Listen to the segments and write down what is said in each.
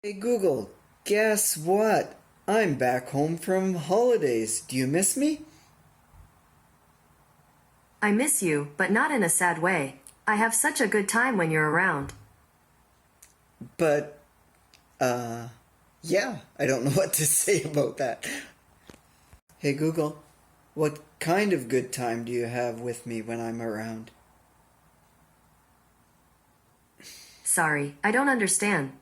Hey Google, guess what? I'm back home from holidays. Do you miss me? I miss you, but not in a sad way. I have such a good time when you're around. But, yeah, I don't know what to say about that. Hey Google, what kind of good time do you have with me when I'm around? Sorry, I don't understand.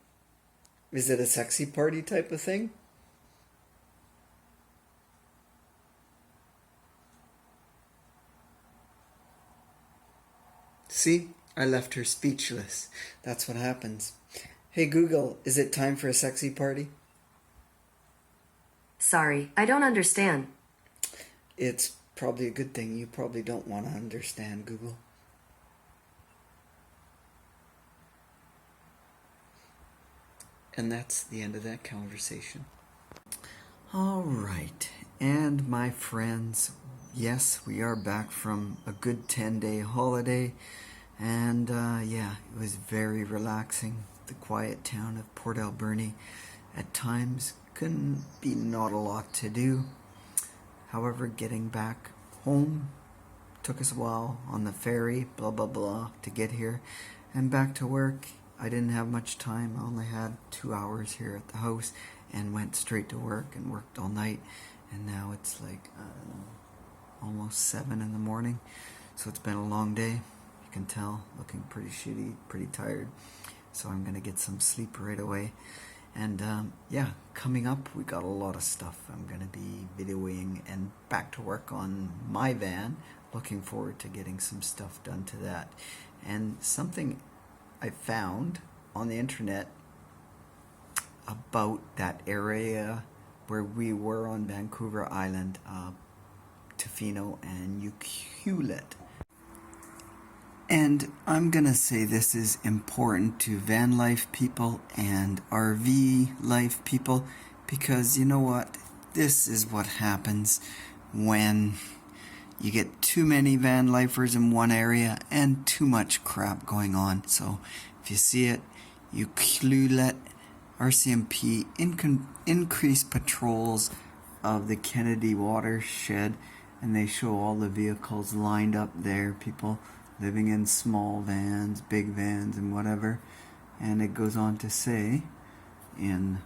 Is it a sexy party type of thing? See, I left her speechless. That's what happens. Hey Google, is it time for a sexy party? Sorry, I don't understand. It's probably a good thing. You probably don't want to understand, Google. And that's the end of that conversation. All right. And my friends, yes, we are back from a good 10-day holiday. And yeah, it was very relaxing. The quiet town of Port Alberni. At times, couldn't be not a lot to do. However, getting back home took us a while on the ferry, blah, blah, blah, to get here. And back to work. I didn't have much time. I only had 2 hours here at the house and went straight to work and worked all night. And now it's like, I don't know, almost 7 in the morning. So it's been a long day. You can tell, looking pretty shitty, pretty tired. So I'm going to get some sleep right away. And yeah, coming up, we got a lot of stuff. I'm going to be videoing and back to work on my van. Looking forward to getting some stuff done to that. And something I found on the internet about that area where we were on Vancouver Island, Tofino and Ucluelet. And I'm gonna say this is important to van life people and RV life people, because you know what? This is what happens when you get too many van lifers in one area and too much crap going on. So if you see it, Ucluelet, RCMP increase patrols of the Kennedy watershed, and they show all the vehicles lined up there, people living in small vans, big vans, and whatever. And it goes on to say, in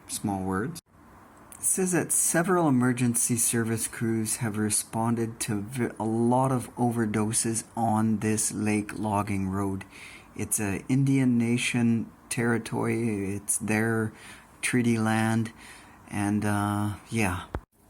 small words, it says that several emergency service crews have responded to a lot of overdoses on this lake logging road. It's a Indian Nation territory. It's their treaty land. And yeah,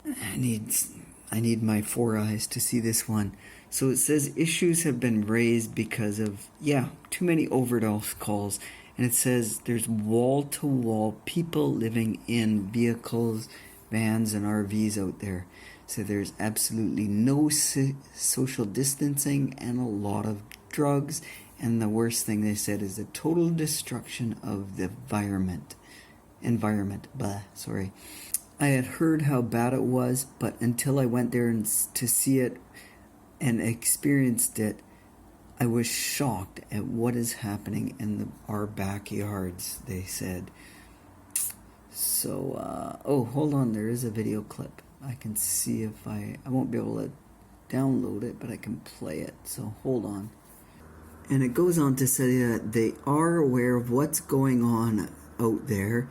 I need my 4 eyes to see this one. So it says issues have been raised because of, yeah, too many overdose calls. And it says there's wall-to-wall people living in vehicles, vans, and RVs out there. So there's absolutely no social distancing and a lot of drugs. And the worst thing they said is the total destruction of the environment. Sorry. I had heard how bad it was, but until I went there to see it and experienced it, I was shocked at what is happening in our backyards, they said. So, oh, hold on, there is a video clip. I can see if I won't be able to download it, but I can play it, so hold on. And it goes on to say that they are aware of what's going on out there.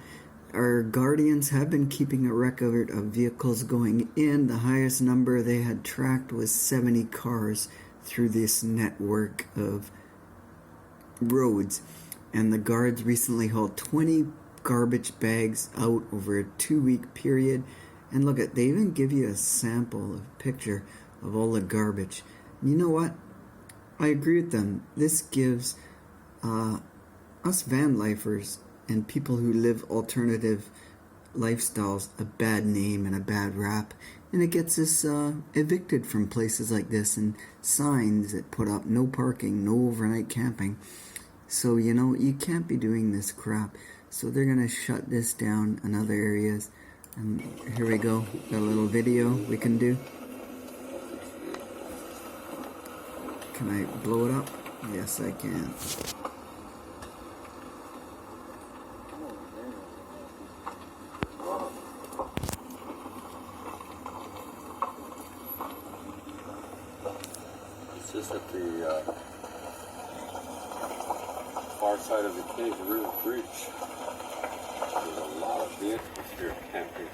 Our guardians have been keeping a record of vehicles going in. The highest number they had tracked was 70 cars through this network of roads. And the guards recently hauled 20 garbage bags out over a 2-week period. And look they even give you a sample, a picture of all the garbage. And you know what? I agree with them. This gives us van lifers and people who live alternative lifestyles a bad name and a bad rap, and it gets us evicted from places like this, and signs that put up no parking, no overnight camping. So you know, you can't be doing this crap. So they're gonna shut this down in other areas. And here we go, got a little video we can do. Can I blow it up? Yes, I can. It's just at the far side of the Cave River Bridge. There's a lot of vehicles here camping.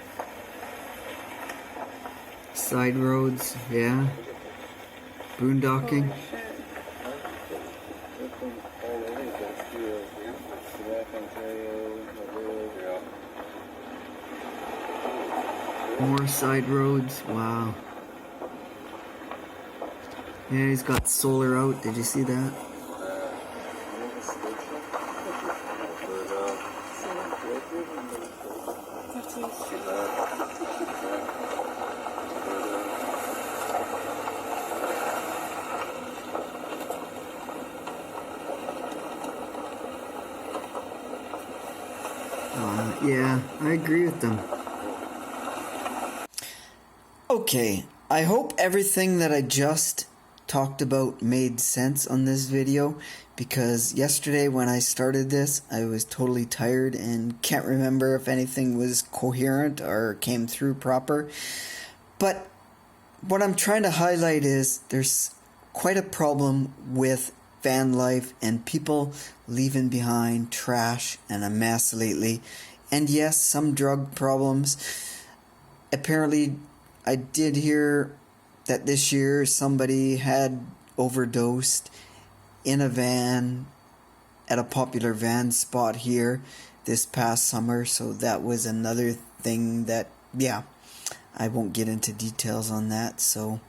Side roads, yeah. Boondocking. More side roads, wow. Yeah, he's got solar out, did you see that? Yeah, I agree with them. Okay, I hope everything that I just talked about made sense on this video, because yesterday when I started this, I was totally tired and can't remember if anything was coherent or came through proper. But what I'm trying to highlight is there's quite a problem with van life and people leaving behind trash and a mess lately. And yes, some drug problems. Apparently, I did hear that this year somebody had overdosed in a van at a popular van spot here this past summer. So that was another thing that, yeah, I won't get into details on that. So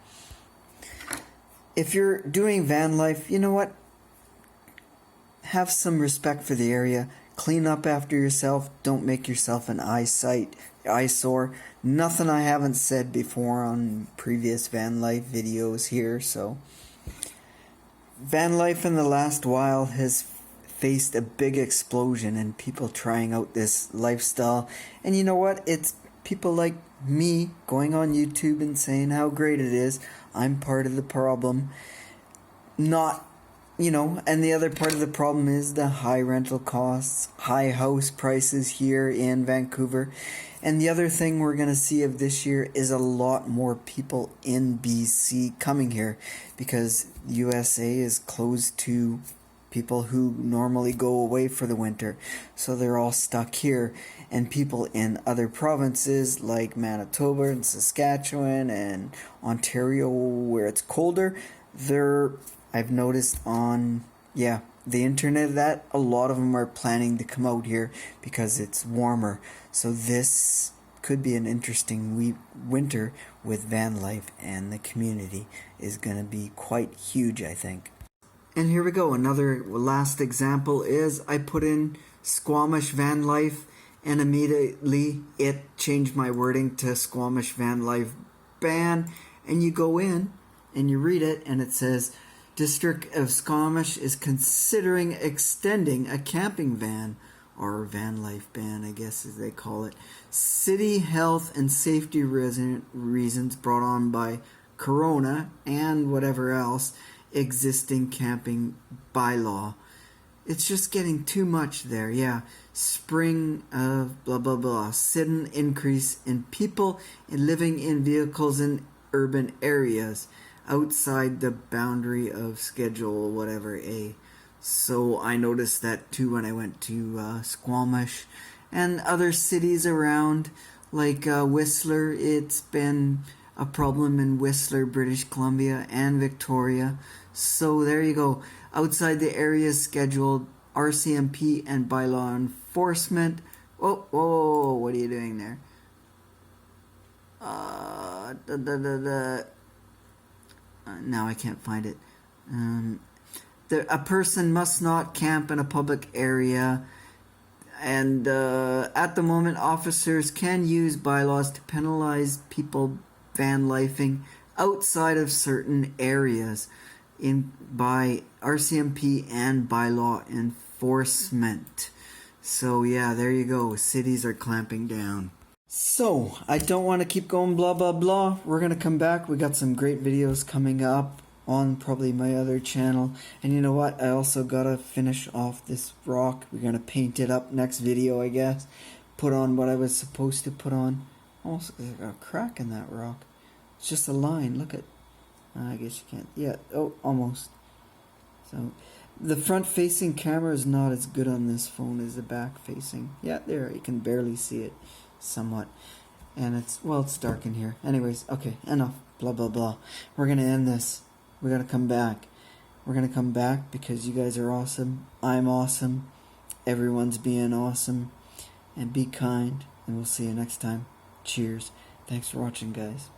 if you're doing van life, you know what? Have some respect for the area. Clean up after yourself. Don't make yourself an eyesore. Nothing I haven't said before on previous van life videos here. So van life in the last while has faced a big explosion in people trying out this lifestyle. And you know what? It's people like me going on YouTube and saying how great it is. I'm part of the problem. Not, you know, and the other part of the problem is the high rental costs, high house prices here in Vancouver. And the other thing we're going to see of this year is a lot more people in BC coming here, because USA is closed to people who normally go away for the winter. So they're all stuck here. And people in other provinces like Manitoba and Saskatchewan and Ontario, where it's colder, I've noticed on, the internet that a lot of them are planning to come out here because it's warmer. So this could be an interesting winter with van life, and the community is going to be quite huge, I think. And here we go. Another last example is I put in Squamish van life, and immediately it changed my wording to Squamish van life ban. And you go in and you read it, and it says, District of Squamish is considering extending a camping van, or van life ban, I guess as they call it. City health and safety reasons brought on by Corona and whatever else existing camping bylaw. It's just getting too much there, yeah. Spring of blah blah blah. Sudden increase in people living in vehicles in urban areas outside the boundary of Schedule whatever A. So I noticed that too when I went to Squamish and other cities around, like Whistler. It's been a problem in Whistler, British Columbia, and Victoria. So there you go. Outside the areas scheduled, RCMP and bylaw enforcement. Whoa, what are you doing there? Now I can't find it. A person must not camp in a public area, and at the moment officers can use bylaws to penalize people van lifing outside of certain areas by RCMP and bylaw enforcement. So yeah, there you go. Cities are clamping down. So I don't want to keep going blah blah blah. We're gonna come back. We got some great videos coming up on probably my other channel. And you know what? I also gotta finish off this rock. We're gonna paint it up next video, I guess. Put on what I was supposed to put on. Also, there's a crack in that rock. It's just a line. Look at. I guess you can't. Yeah. Oh, almost. So, the front-facing camera is not as good on this phone as the back-facing. Yeah, there. You can barely see it, somewhat. And it's dark in here. Anyways, okay, enough. Blah blah blah. We're gonna end this. We're gonna come back. We're gonna come back because you guys are awesome. I'm awesome. Everyone's being awesome. And be kind. And we'll see you next time. Cheers. Thanks for watching, guys.